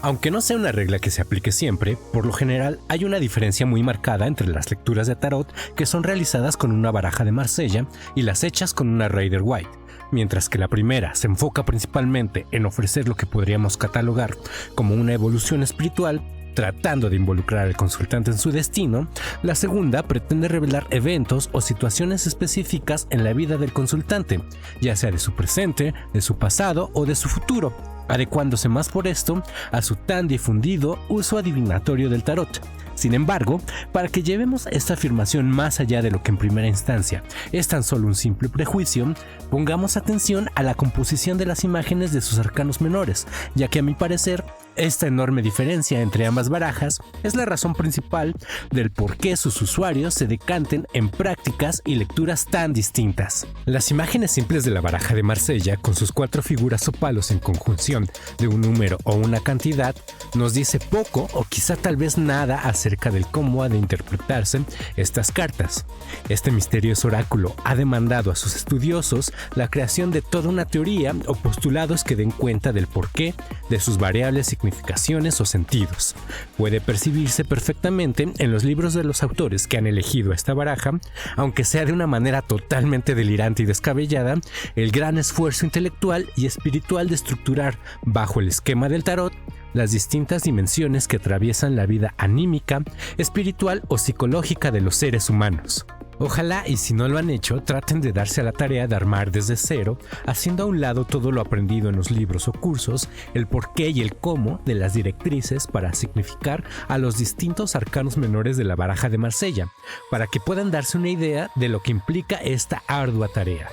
Aunque no sea una regla que se aplique siempre, por lo general hay una diferencia muy marcada entre las lecturas de tarot que son realizadas con una baraja de Marsella y las hechas con una Rider-Waite. Mientras que la primera se enfoca principalmente en ofrecer lo que podríamos catalogar como una evolución espiritual, tratando de involucrar al consultante en su destino, la segunda pretende revelar eventos o situaciones específicas en la vida del consultante, ya sea de su presente, de su pasado o de su futuro, adecuándose más por esto a su tan difundido uso adivinatorio del tarot. Sin embargo, para que llevemos esta afirmación más allá de lo que en primera instancia es tan solo un simple prejuicio, pongamos atención a la composición de las imágenes de sus arcanos menores, ya que a mi parecer, esta enorme diferencia entre ambas barajas es la razón principal del por qué sus usuarios se decanten en prácticas y lecturas tan distintas. Las imágenes simples de la baraja de Marsella, con sus 4 figuras o palos en conjunción de un número o una cantidad, nos dice poco o quizá tal vez nada acerca del cómo ha de interpretarse estas cartas. Este misterioso oráculo ha demandado a sus estudiosos la creación de toda una teoría o postulados que den cuenta del porqué de sus variables significaciones o sentidos. Puede percibirse perfectamente en los libros de los autores que han elegido esta baraja, aunque sea de una manera totalmente delirante y descabellada, el gran esfuerzo intelectual y espiritual de estructurar, bajo el esquema del tarot, las distintas dimensiones que atraviesan la vida anímica, espiritual o psicológica de los seres humanos. Ojalá, y si no lo han hecho, traten de darse a la tarea de armar desde cero, haciendo a un lado todo lo aprendido en los libros o cursos, el porqué y el cómo de las directrices para significar a los distintos arcanos menores de la baraja de Marsella, para que puedan darse una idea de lo que implica esta ardua tarea.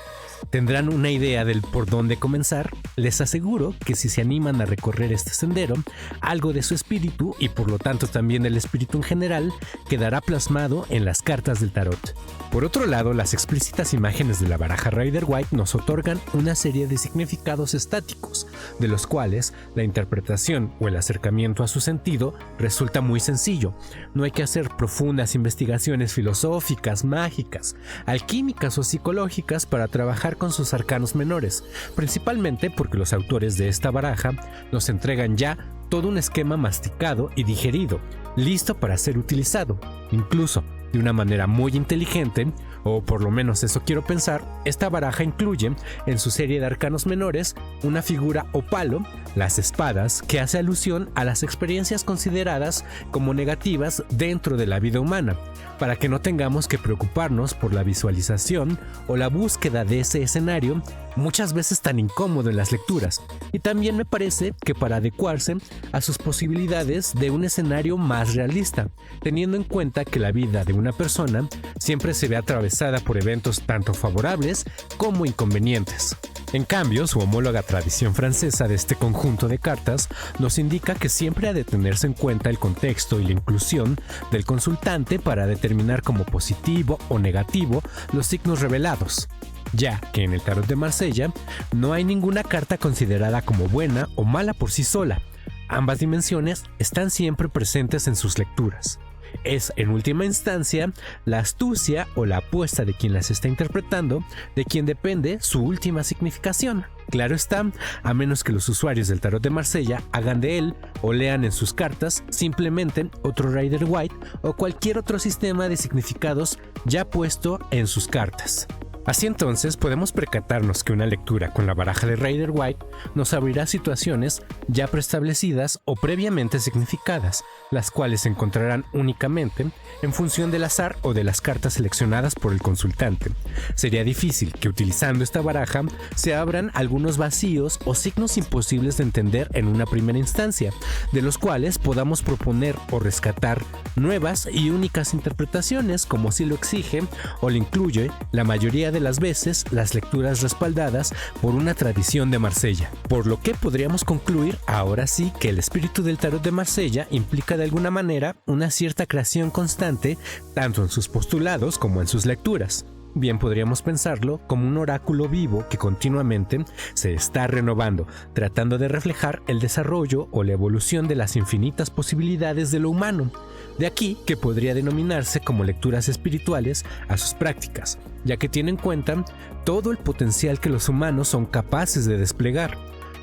¿Tendrán una idea del por dónde comenzar? Les aseguro que si se animan a recorrer este sendero, algo de su espíritu y por lo tanto también del espíritu en general quedará plasmado en las cartas del tarot. Por otro lado, las explícitas imágenes de la baraja Rider-Waite nos otorgan una serie de significados estáticos, de los cuales la interpretación o el acercamiento a su sentido resulta muy sencillo. No hay que hacer profundas investigaciones filosóficas, mágicas, alquímicas o psicológicas para trabajar con sus arcanos menores, principalmente porque los autores de esta baraja nos entregan ya todo un esquema masticado y digerido, listo para ser utilizado. Incluso, de una manera muy inteligente, o por lo menos eso quiero pensar, esta baraja incluye en su serie de arcanos menores una figura o palo, las espadas, que hace alusión a las experiencias consideradas como negativas dentro de la vida humana, para que no tengamos que preocuparnos por la visualización o la búsqueda de ese escenario, muchas veces tan incómodo en las lecturas, y también me parece que para adecuarse a sus posibilidades de un escenario más realista, teniendo en cuenta que la vida de una persona siempre se ve atravesada por eventos tanto favorables como inconvenientes. En cambio, su homóloga tradición francesa de este conjunto de cartas nos indica que siempre ha de tenerse en cuenta el contexto y la inclusión del consultante para determinar como positivo o negativo los signos revelados, ya que en el tarot de Marsella no hay ninguna carta considerada como buena o mala por sí sola. Ambas dimensiones están siempre presentes en sus lecturas. Es, en última instancia, la astucia o la apuesta de quien las está interpretando, de quien depende su última significación. Claro está, a menos que los usuarios del tarot de Marsella hagan de él o lean en sus cartas simplemente otro Rider-Waite o cualquier otro sistema de significados ya puesto en sus cartas. Así entonces podemos percatarnos que una lectura con la baraja de Rider-Waite nos abrirá situaciones ya preestablecidas o previamente significadas, las cuales se encontrarán únicamente en función del azar o de las cartas seleccionadas por el consultante. Sería difícil que utilizando esta baraja se abran algunos vacíos o signos imposibles de entender en una primera instancia, de los cuales podamos proponer o rescatar nuevas y únicas interpretaciones como así lo exige o lo incluye la mayoría de las veces las lecturas respaldadas por una tradición de Marsella. Por lo que podríamos concluir ahora sí que el espíritu del tarot de Marsella implica de alguna manera una cierta creación constante tanto en sus postulados como en sus lecturas. Bien podríamos pensarlo como un oráculo vivo que continuamente se está renovando, tratando de reflejar el desarrollo o la evolución de las infinitas posibilidades de lo humano. De aquí que podría denominarse como lecturas espirituales a sus prácticas, ya que tiene en cuenta todo el potencial que los humanos son capaces de desplegar.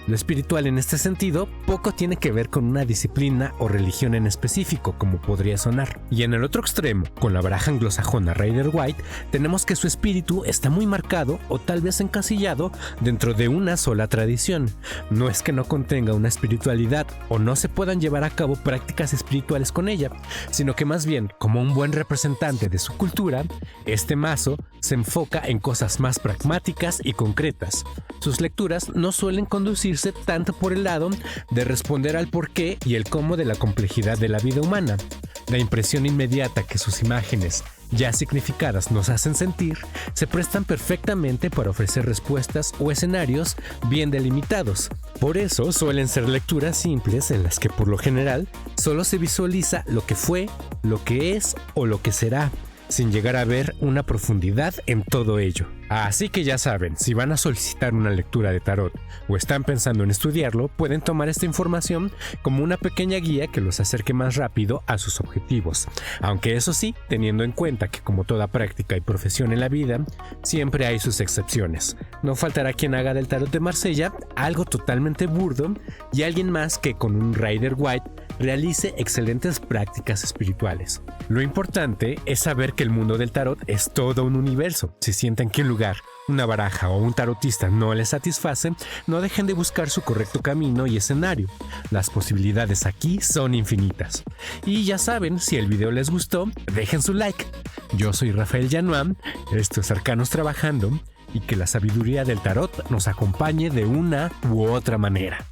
Lo espiritual en este sentido poco tiene que ver con una disciplina o religión en específico, como podría sonar. Y en el otro extremo, con la baraja anglosajona Rider-Waite, tenemos que su espíritu está muy marcado o tal vez encasillado dentro de una sola tradición. No es que no contenga una espiritualidad o no se puedan llevar a cabo prácticas espirituales con ella, sino que más bien, como un buen representante de su cultura, este mazo se enfoca en cosas más pragmáticas y concretas. Sus lecturas no suelen conducirse tanto por el lado de responder al porqué y el cómo de la complejidad de la vida humana. La impresión inmediata que sus imágenes, ya significadas, nos hacen sentir, se prestan perfectamente para ofrecer respuestas o escenarios bien delimitados. Por eso suelen ser lecturas simples en las que por lo general solo se visualiza lo que fue, lo que es o lo que será, sin llegar a ver una profundidad en todo ello. Así que ya saben, si van a solicitar una lectura de tarot o están pensando en estudiarlo, pueden tomar esta información como una pequeña guía que los acerque más rápido a sus objetivos. Aunque eso sí, teniendo en cuenta que como toda práctica y profesión en la vida, siempre hay sus excepciones. No faltará quien haga del tarot de Marsella algo totalmente burdo y alguien más que con un Rider-Waite realice excelentes prácticas espirituales. Lo importante es saber que el mundo del tarot es todo un universo. Si sienten que un lugar, una baraja o un tarotista no les satisface, no dejen de buscar su correcto camino y escenario. Las posibilidades aquí son infinitas. Y ya saben, si el video les gustó, dejen su like. Yo soy Rafael Llanuam, esto es Arcanos Trabajando, y que la sabiduría del tarot nos acompañe de una u otra manera.